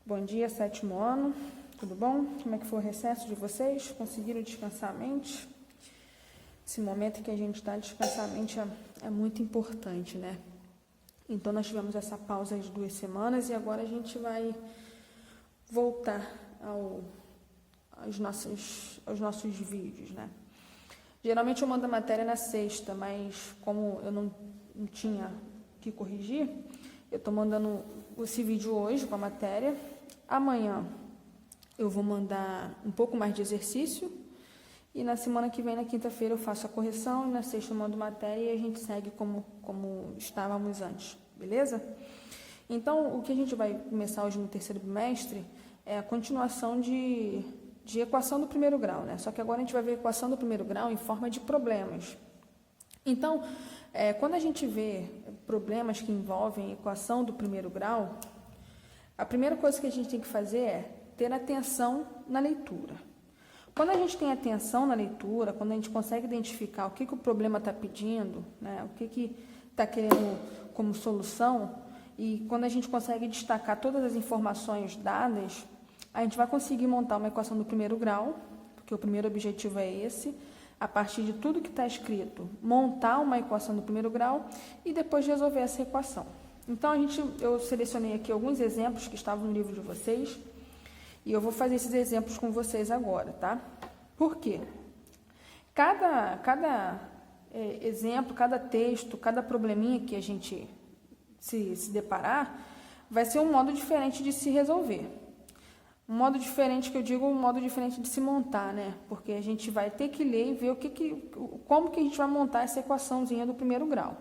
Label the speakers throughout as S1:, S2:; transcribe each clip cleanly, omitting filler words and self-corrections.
S1: Bom dia, sétimo ano, tudo bom? Como é que foi o recesso de vocês? Conseguiram descansar a mente? Esse momento que a gente está, descansar a mente é muito importante, né? Então, nós tivemos essa pausa de 2 semanas e agora a gente vai voltar aos nossos vídeos, né? Geralmente eu mando a matéria na sexta, mas como eu não tinha que corrigir, eu estou mandando esse vídeo hoje com a matéria. Amanhã eu vou mandar um pouco mais de exercício e na semana que vem, na quinta-feira, eu faço a correção e na sexta eu mando matéria e a gente segue como estávamos antes, beleza? Então, o que a gente vai começar hoje no terceiro bimestre é a continuação de equação do primeiro grau, né? Só que agora a gente vai ver a equação do primeiro grau em forma de problemas. Então, quando a gente vê problemas que envolvem equação do primeiro grau, a primeira coisa que a gente tem que fazer é ter atenção na leitura. Quando a gente tem atenção na leitura, quando a gente consegue identificar o que o problema está pedindo, né, o que está querendo como solução, e quando a gente consegue destacar todas as informações dadas, a gente vai conseguir montar uma equação do primeiro grau, porque o primeiro objetivo é esse, a partir de tudo que está escrito, montar uma equação do primeiro grau e depois resolver essa equação. Então, eu selecionei aqui alguns exemplos que estavam no livro de vocês e eu vou fazer esses exemplos com vocês agora, tá? Por quê? Cada exemplo, cada texto, cada probleminha que a gente se deparar, vai ser um modo diferente de se resolver. Um modo diferente, que eu digo, um modo diferente de se montar, né? Porque a gente vai ter que ler e ver como que a gente vai montar essa equaçãozinha do primeiro grau.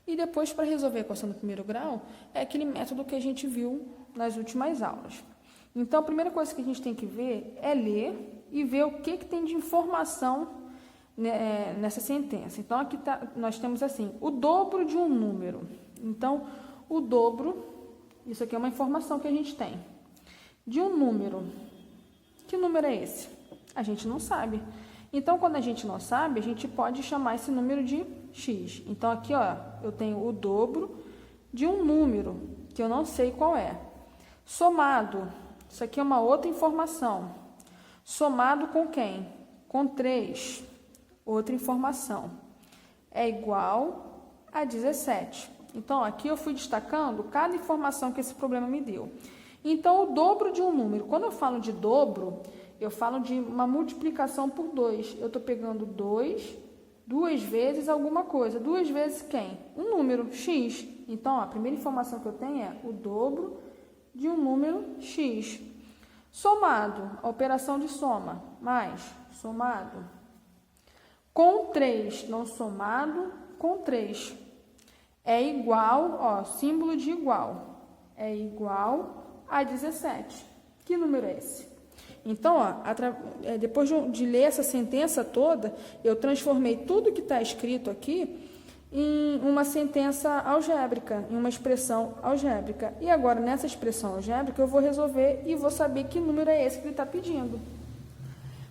S1: E depois, para resolver a equação do primeiro grau, é aquele método que a gente viu nas últimas aulas. Então, a primeira coisa que a gente tem que ver é ler e ver o que tem de informação nessa sentença. Então, aqui nós temos assim, o dobro de um número. Então, o dobro, isso aqui é uma informação que a gente tem, de um número. Que número é esse? A gente não sabe. Então, quando a gente não sabe, a gente pode chamar esse número de x. Então, aqui, ó, eu tenho o dobro de um número, que eu não sei qual é. Somado, isso aqui é uma outra informação. Somado com quem? Com 3, outra informação. É igual a 17. Então, aqui eu fui destacando cada informação que esse problema me deu. Então, o dobro de um número. Quando eu falo de dobro, eu falo de uma multiplicação por 2. Eu estou pegando 2 vezes alguma coisa. 2 vezes quem? Um número, x. Então, a primeira informação que eu tenho é o dobro de um número x. Somado, a operação de soma, mais, somado. Com 3, não somado, com 3. É igual, ó, símbolo de igual. É igual a 17. Que número é esse? Então, ó, depois de ler essa sentença toda, eu transformei tudo que está escrito aqui em uma sentença algébrica, em uma expressão algébrica. E agora, nessa expressão algébrica, eu vou resolver e vou saber que número é esse que ele está pedindo.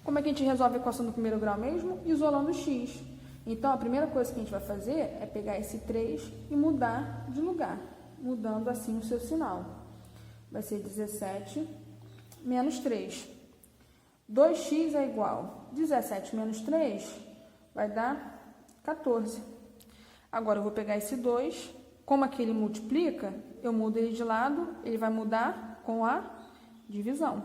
S1: Como é que a gente resolve a equação do primeiro grau mesmo? Isolando x. Então, a primeira coisa que a gente vai fazer é pegar esse 3 e mudar de lugar, mudando assim o seu sinal. Vai ser 17 menos 3. 2x é igual. 17 menos 3 vai dar 14. Agora, eu vou pegar esse 2. Como aqui ele multiplica, eu mudo ele de lado, ele vai mudar com a divisão.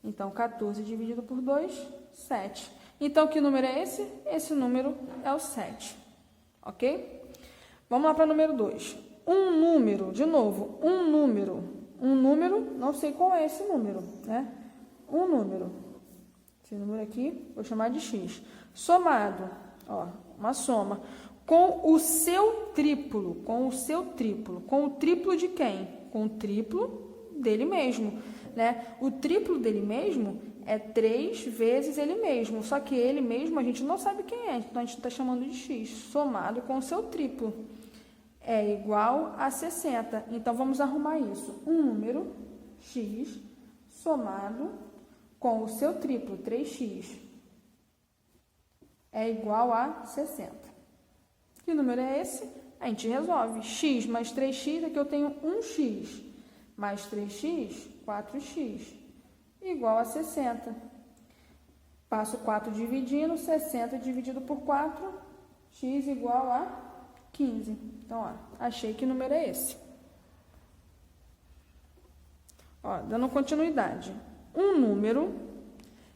S1: Então, 14 dividido por 2, 7. Então, que número é esse? Esse número é o 7. Ok? Vamos lá para o número 2. Um número, de novo, um número, não sei qual é esse número, né? Um número. Esse número aqui, vou chamar de x. Somado, ó, uma soma, com o seu triplo, com o triplo de quem? Com o triplo dele mesmo, né? O triplo dele mesmo é 3 vezes ele mesmo, só que ele mesmo a gente não sabe quem é, então a gente está chamando de x, somado com o seu triplo. É igual a 60. Então, vamos arrumar isso. Um número, x, somado com o seu triplo, 3x, é igual a 60. Que número é esse? A gente resolve. X mais 3x, aqui eu tenho 1x, mais 3x 4x, igual a 60. Passo 4 dividindo, 60 dividido por 4, x igual a 15. Então, ó, achei que número é esse. Ó, dando continuidade. Um número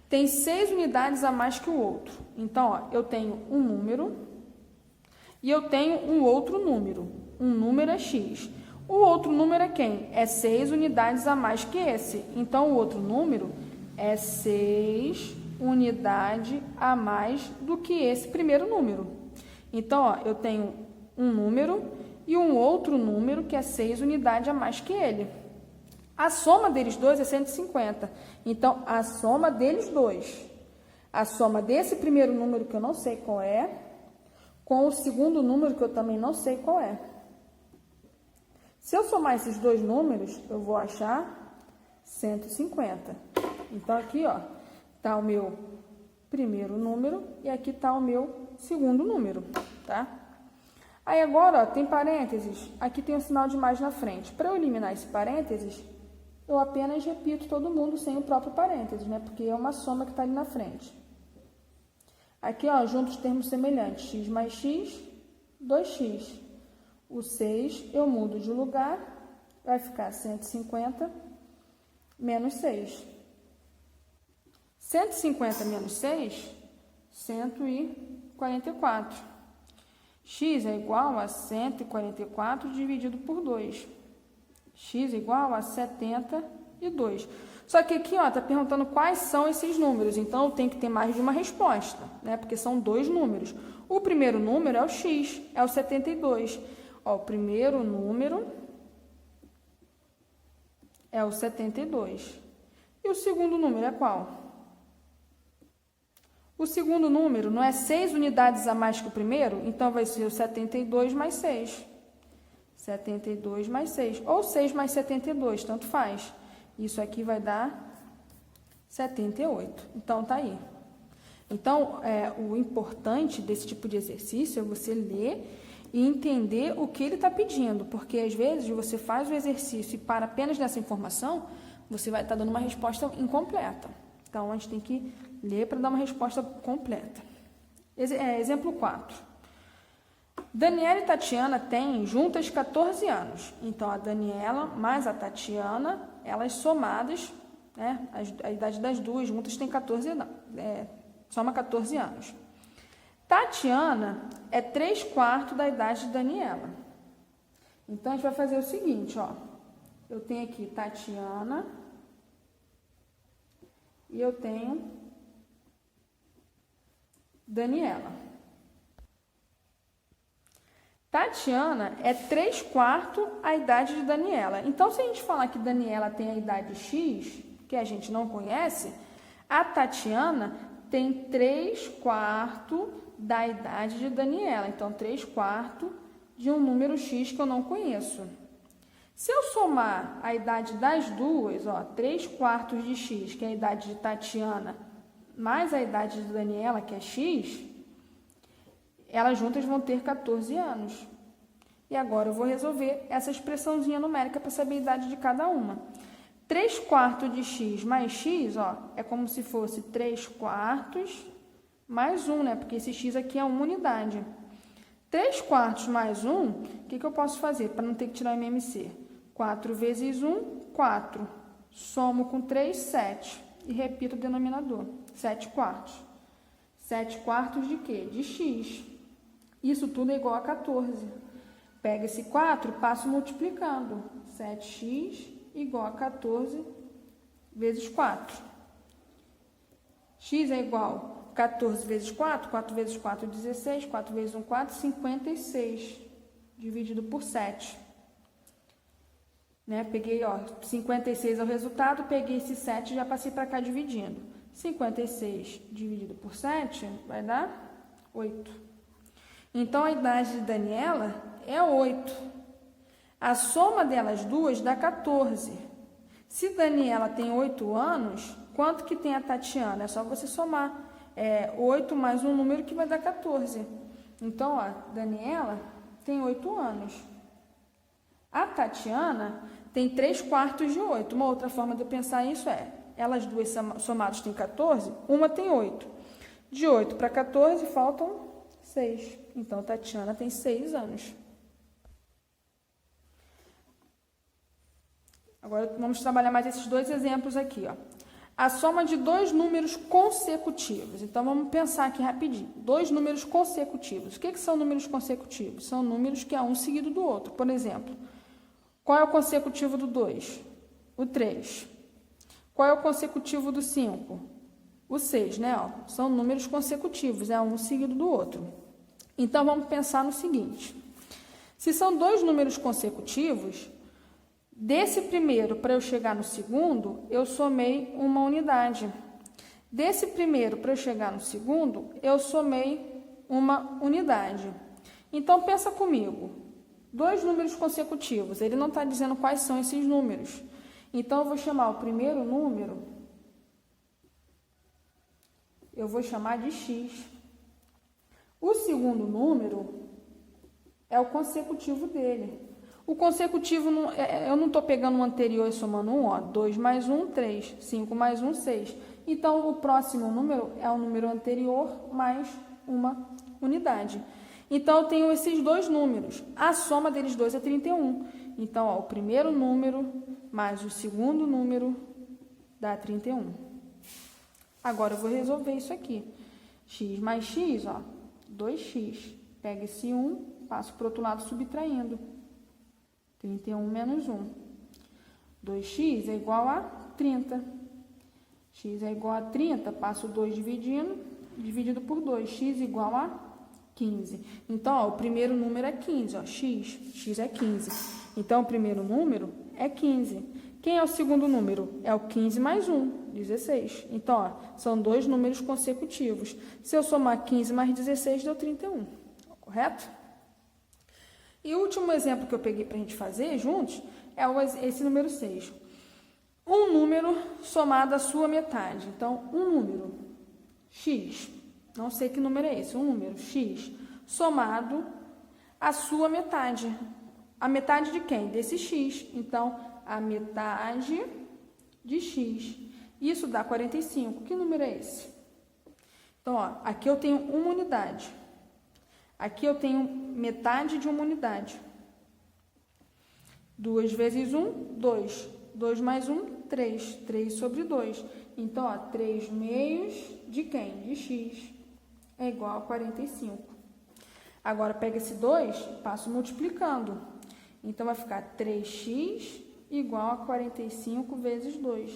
S1: tem 6 unidades a mais que o outro. Então, ó, eu tenho um número e eu tenho um outro número. Um número é x. O outro número é quem? É 6 unidades a mais que esse. Então, o outro número é 6 unidades a mais do que esse primeiro número. Então, ó, eu tenho um número e um outro número que é 6 unidades a mais que ele. A soma deles dois é 150. Então, a soma deles dois, a soma desse primeiro número que eu não sei qual é, com o segundo número que eu também não sei qual é. Se eu somar esses dois números, eu vou achar 150. Então, aqui, ó, tá o meu primeiro número e aqui tá o meu segundo número, tá? Aí agora, ó, tem parênteses, aqui tem um sinal de mais na frente. Para eu eliminar esse parênteses, eu apenas repito todo mundo sem o próprio parênteses, né? Porque é uma soma que está ali na frente. Aqui, ó, juntos termos semelhantes, x mais x, 2x. O 6 eu mudo de lugar, vai ficar 150 menos 6. 150 menos 6, 144. X é igual a 144 dividido por 2. X é igual a 72. Só que aqui, ó, tá perguntando quais são esses números. Então, tem que ter mais de uma resposta, né? Porque são dois números. O primeiro número é o x, é o 72. Ó, o primeiro número é o 72. E o segundo número é qual? O segundo número não é 6 unidades a mais que o primeiro? Então, vai ser o 72 mais 6. 72 mais 6. Ou 6 mais 72, tanto faz. Isso aqui vai dar 78. Então, tá aí. Então, o importante desse tipo de exercício é você ler e entender o que ele está pedindo. Porque, às vezes, você faz o exercício e para apenas nessa informação, você vai estar dando uma resposta incompleta. Então, a gente tem que ler para dar uma resposta completa. Exemplo 4. Daniela e Tatiana têm juntas 14 anos. Então, a Daniela mais a Tatiana, elas somadas, né, a idade das duas juntas tem 14 anos. Soma 14 anos. Tatiana é 3/4 da idade de Daniela. Então, a gente vai fazer o seguinte, ó. Eu tenho aqui Tatiana e eu tenho Daniela. Tatiana é 3/4 a idade de Daniela. Então, se a gente falar que Daniela tem a idade X, que a gente não conhece, a Tatiana tem 3/4 da idade de Daniela. Então, 3/4 de um número X que eu não conheço. Se eu somar a idade das duas, ó, 3/4 de X, que é a idade de Tatiana, mais a idade de Daniela, que é X, elas juntas vão ter 14 anos. E agora eu vou resolver essa expressãozinha numérica para saber a idade de cada uma. 3/4 de x mais x, ó, é como se fosse 3/4 mais 1, né? Porque esse x aqui é uma unidade. 3/4 mais 1, o que eu posso fazer para não ter que tirar o MMC? 4 vezes 1, 4. Somo com 3, 7. E repito o denominador, 7/4. 7/4 de quê? De x. Isso tudo é igual a 14. Pega esse 4, passo multiplicando. 7x igual a 14 vezes 4. X é igual a 14 vezes 4. 4 vezes 4, 16. 4 vezes 1, 4, 56. Dividido por 7. Né? Peguei, ó, 56 é o resultado. Peguei esse 7 e já passei para cá dividindo. 56 dividido por 7 vai dar 8. Então, a idade de Daniela é 8. A soma delas duas dá 14. Se Daniela tem 8 anos, quanto que tem a Tatiana? É só você somar 8 mais um número que vai dar 14. Então, ó, Daniela tem 8 anos. A Tatiana tem 3/4 de 8. Uma outra forma de eu pensar isso é, elas duas somadas têm 14, uma tem 8. De 8 para 14 faltam 6. Então, Tatiana tem 6 anos. Agora, vamos trabalhar mais esses dois exemplos aqui, ó. A soma de dois números consecutivos. Então, vamos pensar aqui rapidinho. Dois números consecutivos. O que são números consecutivos? São números que é um seguido do outro. Por exemplo, qual é o consecutivo do 2? O 3. Qual é o consecutivo do 5? O 6, né? Ó, são números consecutivos, é um seguido do outro. Então, vamos pensar no seguinte. Se são dois números consecutivos, desse primeiro para eu chegar no segundo, eu somei uma unidade. Desse primeiro para eu chegar no segundo, eu somei uma unidade. Então, pensa comigo. Dois números consecutivos, ele não está dizendo quais são esses números. Então, eu vou chamar o primeiro número, eu vou chamar de x. O segundo número é o consecutivo dele. O consecutivo, eu não estou pegando o anterior e somando 1, ó. 2 mais 1, 3. 5 mais 1, 6. Então, o próximo número é o número anterior mais uma unidade. Então, eu tenho esses dois números. A soma deles dois é 31. Então, ó, o primeiro número mais o segundo número dá 31. Agora, eu vou resolver isso aqui. X mais x, ó, 2x. Pega esse 1, passo para o outro lado subtraindo. 31 menos 1. 2x é igual a 30. X é igual a 30, passo 2 dividido por 2. X igual a 15. Então, ó, o primeiro número é 15, ó, x é 15. Então, o primeiro número é 15. Quem é o segundo número? É o 15 mais 1, 16. Então, ó, são dois números consecutivos. Se eu somar 15 mais 16, deu 31. Correto? E o último exemplo que eu peguei para a gente fazer juntos é esse número 6. Um número somado à sua metade. Então, um número, x, não sei que número é esse, um número, x, somado à sua metade. A metade de quem? Desse x. Então, a metade de x. Isso dá 45. Que número é esse? Então, ó, aqui eu tenho uma unidade. Aqui eu tenho metade de uma unidade. 2 vezes 1, 2. 2 mais 1, 3. 3 sobre 2. Então, ó, 3 meios de quem? De x. É igual a 45. Agora, pega esse 2 e passo multiplicando. Então, vai ficar 3x igual a 45 vezes 2.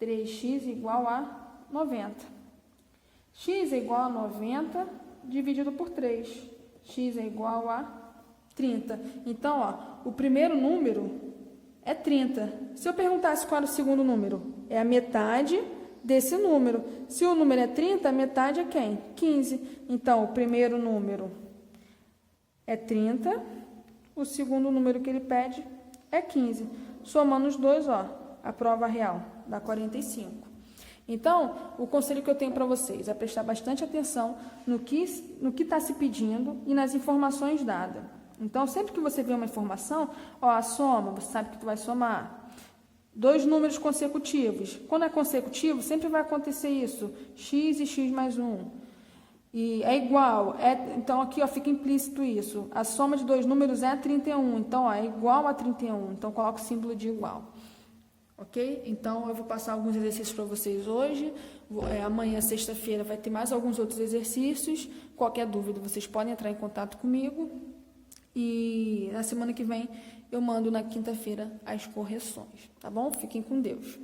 S1: 3x igual a 90. X é igual a 90 dividido por 3. X é igual a 30. Então, ó, o primeiro número é 30. Se eu perguntasse qual era o segundo número, é a metade desse número. Se o número é 30, a metade é quem? 15. Então, o primeiro número é 30, o segundo número que ele pede é 15. Somando os dois, ó, a prova real dá 45. Então, o conselho que eu tenho para vocês é prestar bastante atenção no que está se pedindo e nas informações dadas. Então, sempre que você vê uma informação, ó, a soma, você sabe que tu vai somar. Dois números consecutivos. Quando é consecutivo, sempre vai acontecer isso. X e x mais 1. E é igual. Então, aqui ó, fica implícito isso. A soma de dois números é 31. Então, ó, é igual a 31. Então, coloca o símbolo de igual. Ok? Então, eu vou passar alguns exercícios para vocês hoje. Amanhã, sexta-feira, vai ter mais alguns outros exercícios. Qualquer dúvida, vocês podem entrar em contato comigo. E na semana que vem, eu mando na quinta-feira as correções. Tá bom? Fiquem com Deus.